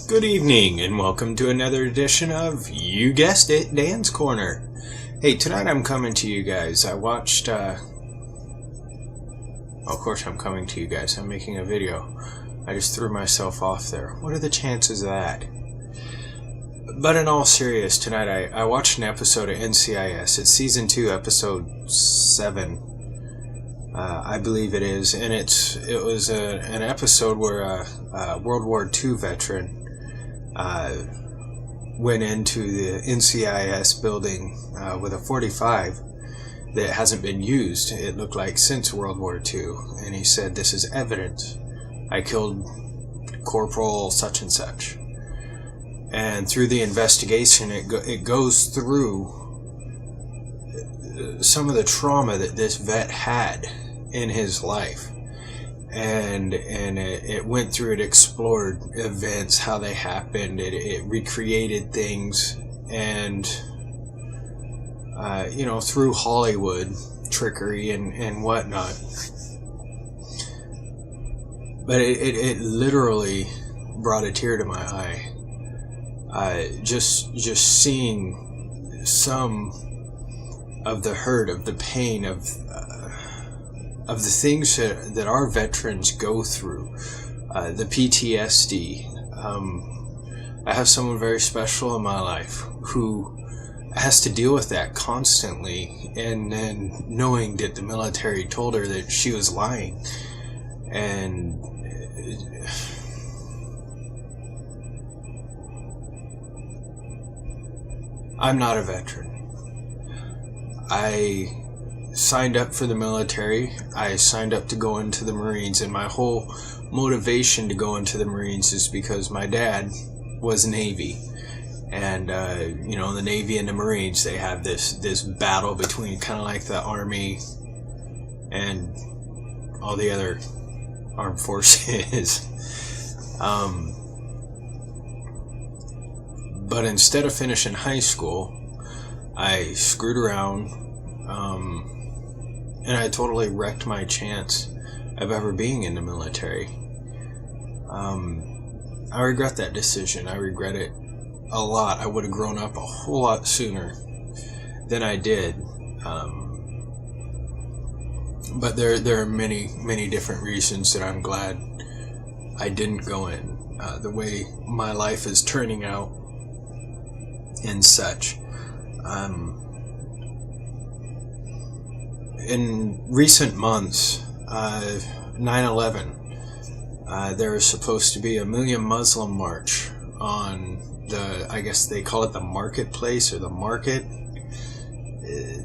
Good evening, and welcome to another edition of, you guessed it, Dan's Corner. Hey, tonight I'm coming to you guys. I watched, of course I'm coming to you guys. I'm making a video. I just threw myself off there. What are the chances of that? But in all seriousness, tonight I watched an episode of NCIS. It's Season 2, Episode 7. I believe it is. And it was an episode where a World War II veteran went into the NCIS building with a .45 that hasn't been used, it looked like, since World War II. And he said, "This is evidence. I killed Corporal such and such." And through the investigation, it goes through some of the trauma that this vet had in his life. And it went through, it explored events, how they happened, it recreated things, and through Hollywood trickery and whatnot. But it literally brought a tear to my eye. Just seeing some of the hurt, of the pain, of the things that our veterans go through, the PTSD. I have someone very special in my life who has to deal with that constantly, and then knowing that the military told her that she was lying. And I'm not a veteran. I signed up for the military. I signed up to go into the Marines, and my whole motivation to go into the Marines is because my dad was Navy. And the Navy and the Marines, they have this battle between, kind of like the Army and all the other armed forces. But instead of finishing high school, I screwed around, and I totally wrecked my chance of ever being in the military. I regret that decision. I regret it a lot. I would have grown up a whole lot sooner than I did. But there are many, many different reasons that I'm glad I didn't go in. The way my life is turning out and such. In recent months, 9/11, there was supposed to be a Million Muslim March on I guess they call it the marketplace, or the market,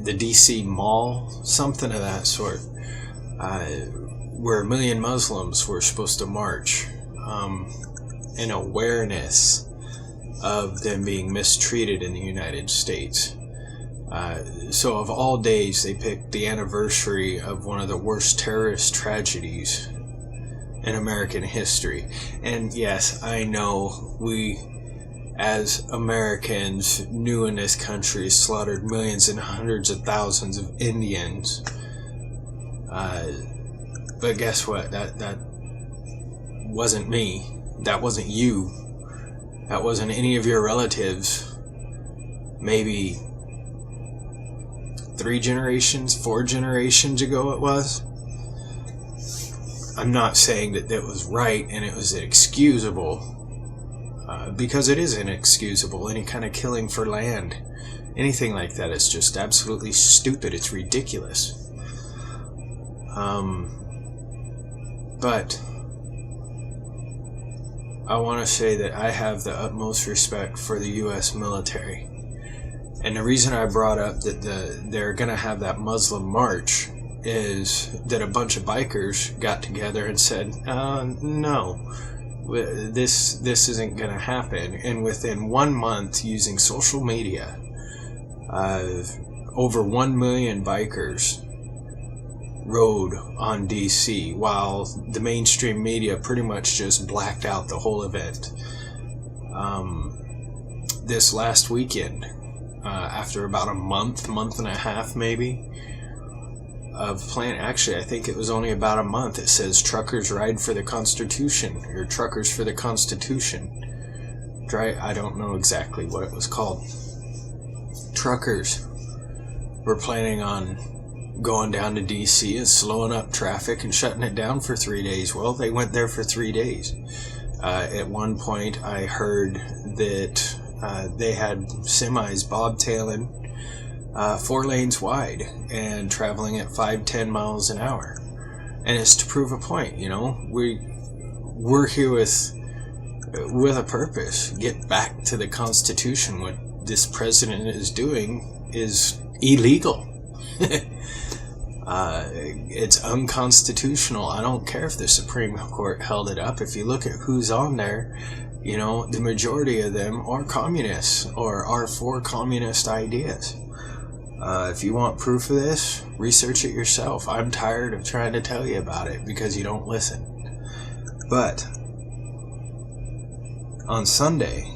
the DC Mall, something of that sort, where a million Muslims were supposed to march in awareness of them being mistreated in the United States. So of all days, they picked the anniversary of one of the worst terrorist tragedies in American history. And yes, I know we, as Americans, new in this country, slaughtered millions and hundreds of thousands of Indians. But guess what? That wasn't me. That wasn't you. That wasn't any of your relatives. Maybe 3 generations, 4 generations ago it was. I'm not saying that it was right and it was excusable, because it is inexcusable. Any kind of killing for land, anything like that, is just absolutely stupid. It's ridiculous. But I want to say that I have the utmost respect for the U.S. military. And the reason I brought up that they're going to have that Muslim march is that a bunch of bikers got together and said, no, this isn't going to happen. And within 1 month, using social media, over 1 million bikers rode on DC, while the mainstream media pretty much just blacked out the whole event. This last weekend, after about a month and a half maybe of planning, actually I think it was only about a month, it says Truckers Ride for the Constitution, or Truckers for the Constitution. I don't know exactly what it was called. Truckers were planning on going down to DC and slowing up traffic and shutting it down for 3 days. Well, they went there for 3 days. At one point, I heard that they had semis bobtailing 4 lanes wide and traveling at 5-10 miles an hour. And it's to prove a point, you know. We're here with a purpose. Get back to the Constitution. What this president is doing is illegal. It's unconstitutional. I don't care if the Supreme Court held it up. If you look at who's on there, you know, the majority of them are communists or are for communist ideas. If you want proof of this, research it yourself. I'm tired of trying to tell you about it because you don't listen. But on Sunday,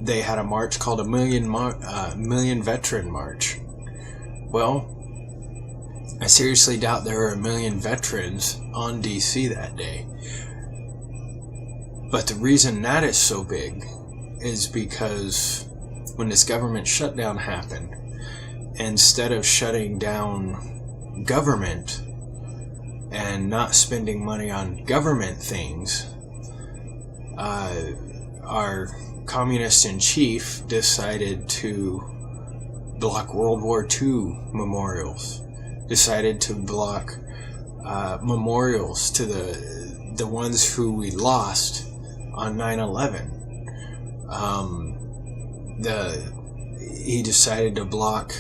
they had a march called a Million Veteran March. Well, I seriously doubt there were 1 million veterans on DC that day. But the reason that is so big is because when this government shutdown happened, instead of shutting down government and not spending money on government things, our communist in chief decided to block World War II memorials, decided to block memorials to the ones who we lost on 9/11. He decided to block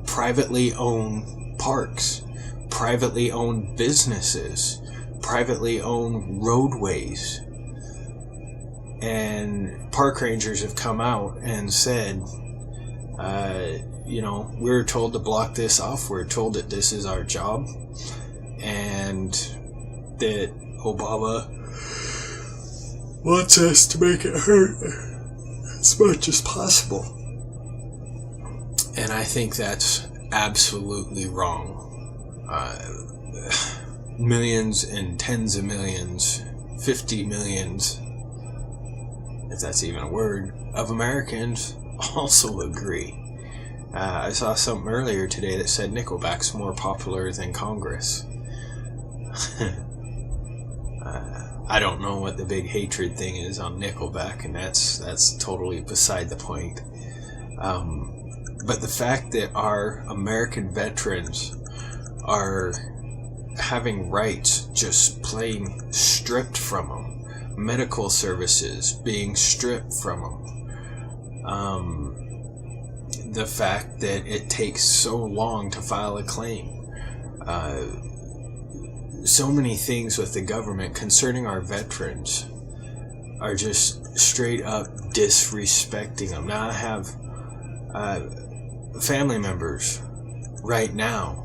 privately owned parks, privately owned businesses, privately owned roadways. And park rangers have come out and said, you know, we're told to block this off. We're told that this is our job, and that Obama wants us to make it hurt as much as possible. And I think that's absolutely wrong. Millions and tens of millions, 50 millions, if that's even a word, of Americans also agree. I saw something earlier today that said Nickelback's more popular than Congress. I don't know what the big hatred thing is on Nickelback, and that's totally beside the point. But the fact that our American veterans are having rights just plain stripped from them, medical services being stripped from them, the fact that it takes so long to file a claim, so many things with the government concerning our veterans are just straight up disrespecting them. Now I have family members right now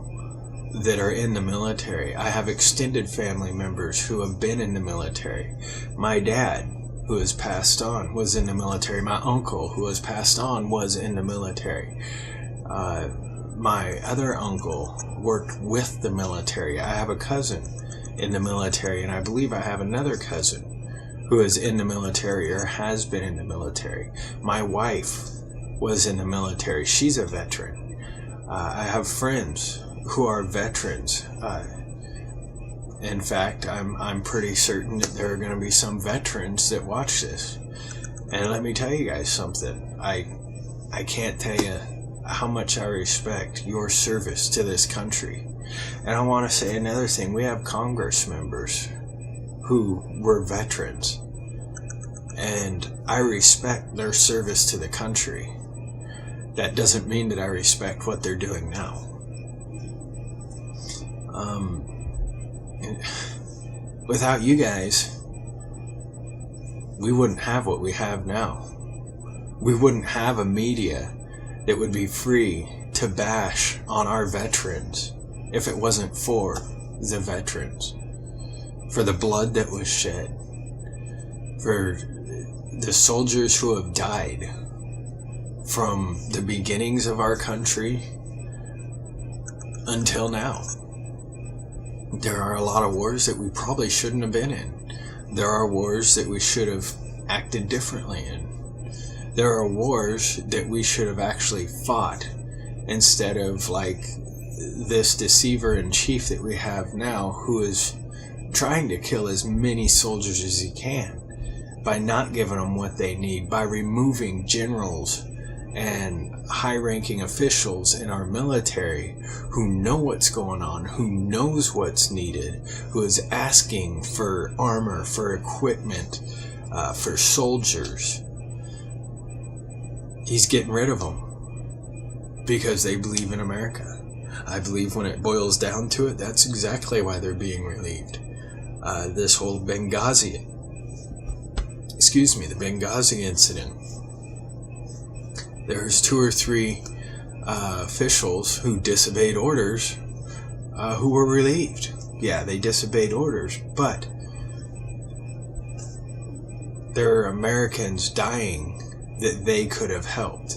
that are in the military. I have extended family members who have been in the military. My dad, who has passed on, was in the military. My uncle, who has passed on, was in the military. My other uncle worked with the military. I have a cousin in the military, and I believe I have another cousin who is in the military or has been in the military. My wife was in the military. She's a veteran. I have friends who are veterans. In fact, I'm pretty certain that there are going to be some veterans that watch this. And let me tell you guys something. I can't tell you how much I respect your service to this country. And I want to say another thing. We have Congress members who were veterans, and I respect their service to the country. That doesn't mean that I respect what they're doing now. Without you guys, we wouldn't have what we have now. We wouldn't have a media that would be free to bash on our veterans if it wasn't for the veterans, for the blood that was shed, for the soldiers who have died from the beginnings of our country until now. There are a lot of wars that we probably shouldn't have been in. There are wars that we should have acted differently in. There are wars that we should have actually fought instead of like this deceiver in chief that we have now, who is trying to kill as many soldiers as he can by not giving them what they need, by removing generals and high-ranking officials in our military who know what's going on, who knows what's needed, who is asking for armor, for equipment, for soldiers. He's getting rid of them because they believe in America. I believe when it boils down to it, that's exactly why they're being relieved. This whole the Benghazi incident. There's 2 or 3 officials who disobeyed orders who were relieved. Yeah, they disobeyed orders, but there are Americans dying that they could have helped.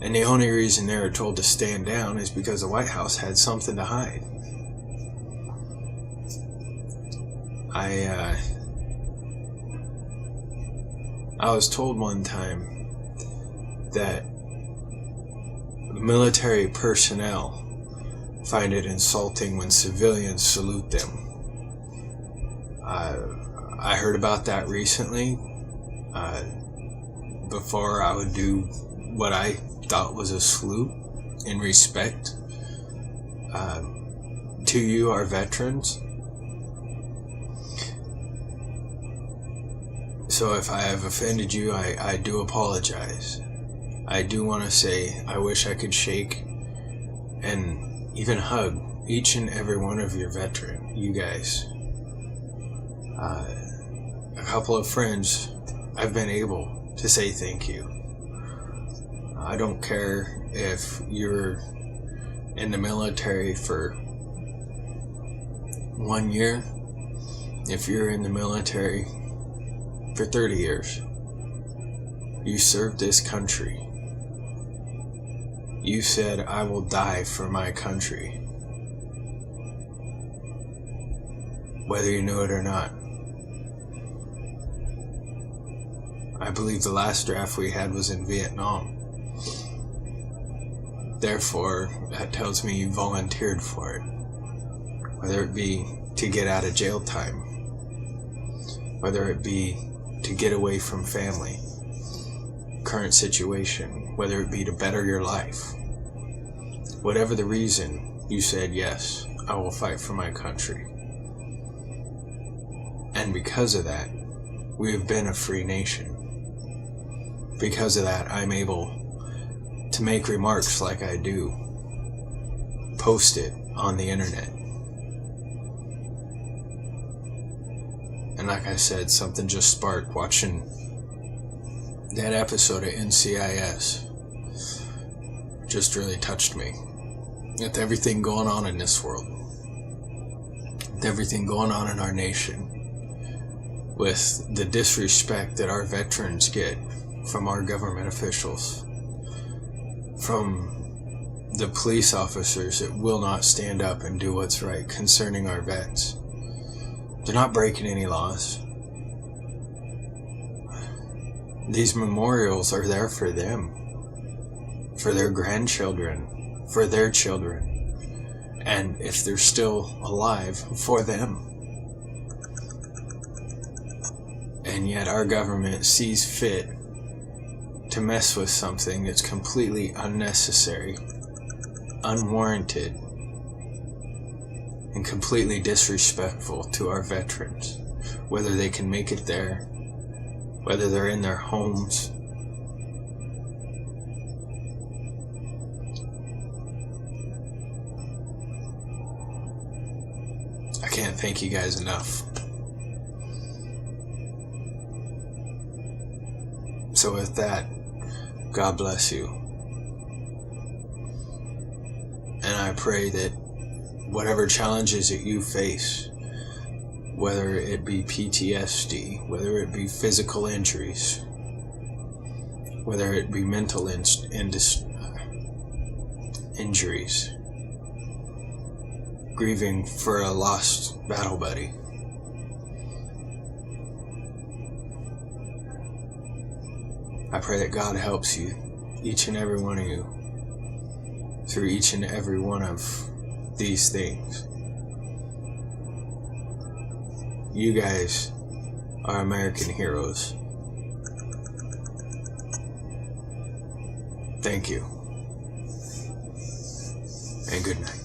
And the only reason they were told to stand down is because the White House had something to hide. I was told one time that military personnel find it insulting when civilians salute them. I heard about that recently. Before I would do what I thought was a salute in respect to you, our veterans. So if I have offended you, I do apologize. I do want to say I wish I could shake and even hug each and every one of your veteran, you guys. A couple of friends, I've been able to say thank you. I don't care if you're in the military for 1 year, if you're in the military for 30 years. You served this country. You said, I will die for my country. Whether you knew it or not. I believe the last draft we had was in Vietnam. Therefore, that tells me you volunteered for it. Whether it be to get out of jail time. Whether it be to get away from family, current situation, whether it be to better your life. Whatever the reason, you said, yes, I will fight for my country. And because of that, we have been a free nation. Because of that, I'm able to make remarks like I do, post it on the internet. And like I said, something just sparked watching that episode of NCIS. Just really touched me. With everything going on in this world. With everything going on in our nation. With the disrespect that our veterans get from our government officials. From the police officers that will not stand up and do what's right concerning our vets. They're not breaking any laws. These memorials are there for them, for their grandchildren, for their children, and if they're still alive, for them. And yet our government sees fit to mess with something that's completely unnecessary, unwarranted, and completely disrespectful to our veterans, whether they can make it there, whether they're in their homes. I can't thank you guys enough. So with that, God bless you. And I pray that whatever challenges that you face, whether it be PTSD, whether it be physical injuries, whether it be mental injuries, grieving for a lost battle buddy, I pray that God helps you, each and every one of you, through each and every one of these things. You guys are American heroes. Thank you. And good night.